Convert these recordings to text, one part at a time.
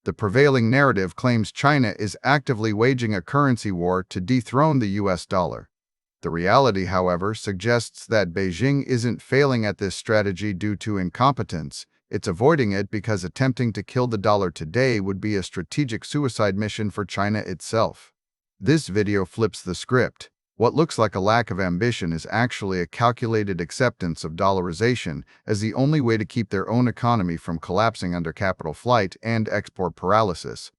The prevailing narrative claims China is actively waging a currency war to dethrone the US dollar. The reality, however, suggests that Beijing isn't failing at this strategy due to incompetence. It's avoiding it because attempting to kill the dollar today would be a strategic suicide mission for China itself. This video flips the script. What looks like a lack of ambition is actually a calculated acceptance of dollarization as the only way to keep their own economy from collapsing under capital flight and export paralysis.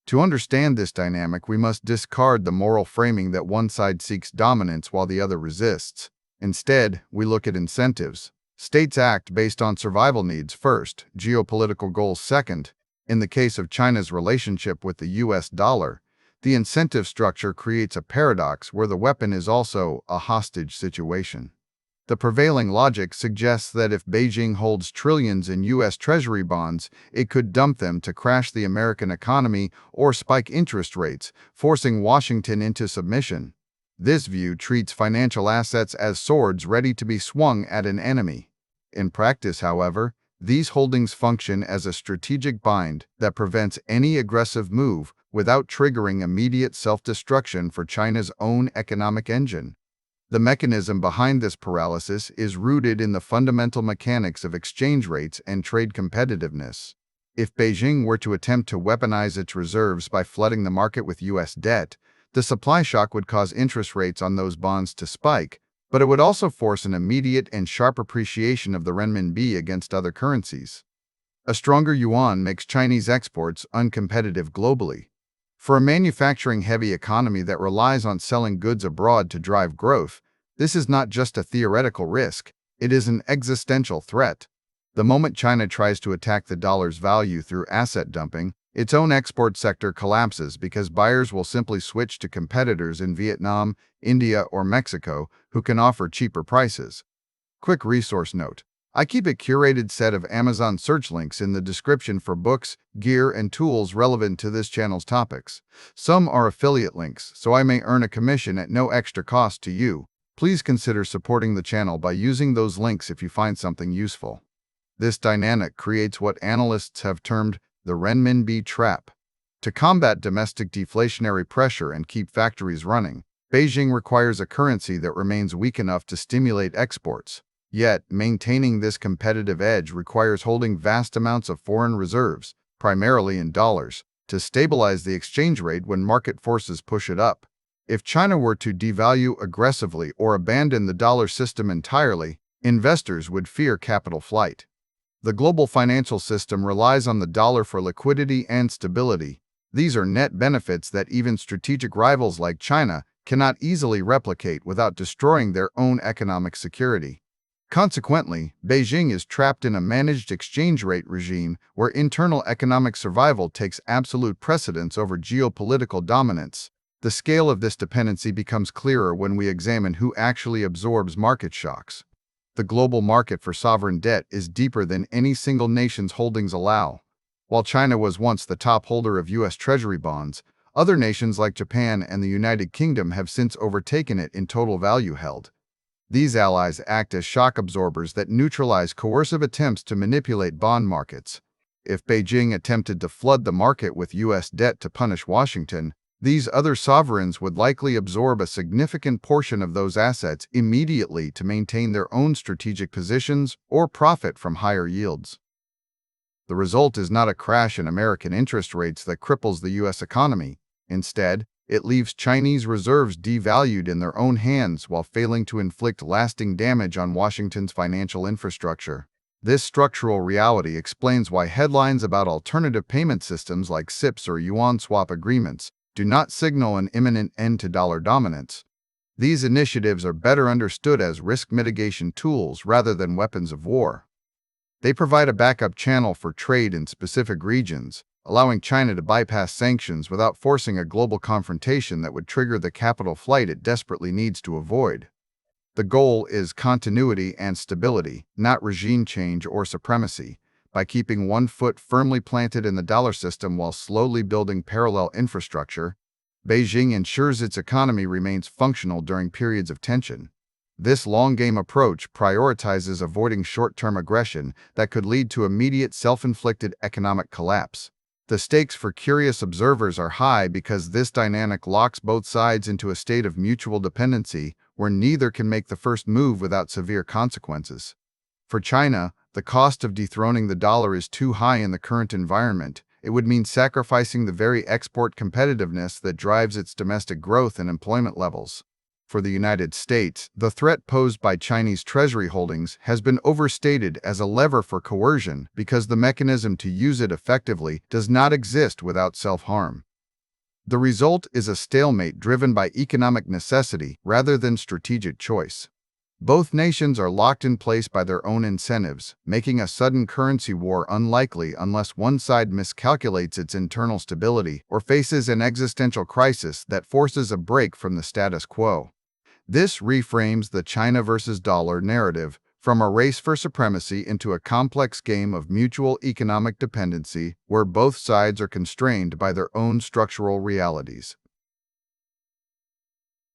To understand this dynamic, we must discard the moral framing that one side seeks dominance while the other resists. Instead, we look at incentives. States act based on survival needs first, geopolitical goals second. In the case of China's relationship with the US dollar, the incentive structure creates a paradox where the weapon is also a hostage situation. The prevailing logic suggests that if Beijing holds trillions in US Treasury bonds, it could dump them to crash the American economy or spike interest rates, forcing Washington into submission. This view treats financial assets as swords ready to be swung at an enemy. In practice, however, these holdings function as a strategic bind that prevents any aggressive move without triggering immediate self-destruction for China's own economic engine. The mechanism behind this paralysis is rooted in the fundamental mechanics of exchange rates and trade competitiveness. If Beijing were to attempt to weaponize its reserves by flooding the market with US debt, the supply shock would cause interest rates on those bonds to spike, but it would also force an immediate and sharp appreciation of the renminbi against other currencies. A stronger yuan makes Chinese exports uncompetitive globally. For a manufacturing-heavy economy that relies on selling goods abroad to drive growth, this is not just a theoretical risk, it is an existential threat. The moment China tries to attack the dollar's value through asset dumping, its own export sector collapses because buyers will simply switch to competitors in Vietnam, India, or Mexico who can offer cheaper prices. Quick resource note. I keep a curated set of Amazon search links in the description for books, gear, and tools relevant to this channel's topics. Some are affiliate links, so I may earn a commission at no extra cost to you. Please consider supporting the channel by using those links if you find something useful. This dynamic creates what analysts have termed the renminbi trap. To combat domestic deflationary pressure and keep factories running, Beijing requires a currency that remains weak enough to stimulate exports. Yet, maintaining this competitive edge requires holding vast amounts of foreign reserves, primarily in dollars, to stabilize the exchange rate when market forces push it up. If China were to devalue aggressively or abandon the dollar system entirely, investors would fear capital flight. The global financial system relies on the dollar for liquidity and stability. These are net benefits that even strategic rivals like China cannot easily replicate without destroying their own economic security. Consequently, Beijing is trapped in a managed exchange rate regime where internal economic survival takes absolute precedence over geopolitical dominance. The scale of this dependency becomes clearer when we examine who actually absorbs market shocks. The global market for sovereign debt is deeper than any single nation's holdings allow. While China was once the top holder of US Treasury bonds, other nations like Japan and the United Kingdom have since overtaken it in total value held. These allies act as shock absorbers that neutralize coercive attempts to manipulate bond markets. If Beijing attempted to flood the market with US debt to punish Washington, these other sovereigns would likely absorb a significant portion of those assets immediately to maintain their own strategic positions or profit from higher yields. The result is not a crash in American interest rates that cripples the US economy. Instead, it leaves Chinese reserves devalued in their own hands while failing to inflict lasting damage on Washington's financial infrastructure. This structural reality explains why headlines about alternative payment systems like SIPs or yuan swap agreements do not signal an imminent end to dollar dominance. These initiatives are better understood as risk mitigation tools rather than weapons of war. They provide a backup channel for trade in specific regions, allowing China to bypass sanctions without forcing a global confrontation that would trigger the capital flight it desperately needs to avoid. The goal is continuity and stability, not regime change or supremacy. By keeping one foot firmly planted in the dollar system while slowly building parallel infrastructure, Beijing ensures its economy remains functional during periods of tension. This long-game approach prioritizes avoiding short-term aggression that could lead to immediate self-inflicted economic collapse. The stakes for curious observers are high because this dynamic locks both sides into a state of mutual dependency where neither can make the first move without severe consequences. For China, the cost of dethroning the dollar is too high in the current environment. It would mean sacrificing the very export competitiveness that drives its domestic growth and employment levels. For the United States, the threat posed by Chinese Treasury holdings has been overstated as a lever for coercion because the mechanism to use it effectively does not exist without self-harm. The result is a stalemate driven by economic necessity rather than strategic choice. Both nations are locked in place by their own incentives, making a sudden currency war unlikely unless one side miscalculates its internal stability or faces an existential crisis that forces a break from the status quo. This reframes the China versus dollar narrative from a race for supremacy into a complex game of mutual economic dependency where both sides are constrained by their own structural realities.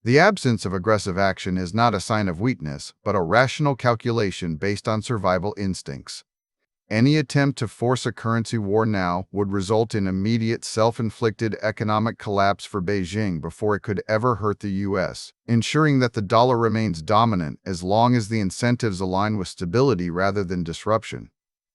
The absence of aggressive action is not a sign of weakness, but a rational calculation based on survival instincts. Any attempt to force a currency war now would result in immediate self-inflicted economic collapse for Beijing before it could ever hurt the US, ensuring that the dollar remains dominant as long as the incentives align with stability rather than disruption.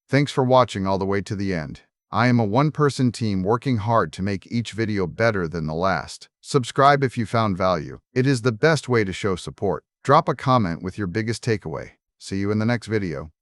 Thanks for watching all the way to the end. I am a one-person team working hard to make each video better than the last. Subscribe if you found value. It is the best way to show support. Drop a comment with your biggest takeaway. See you in the next video.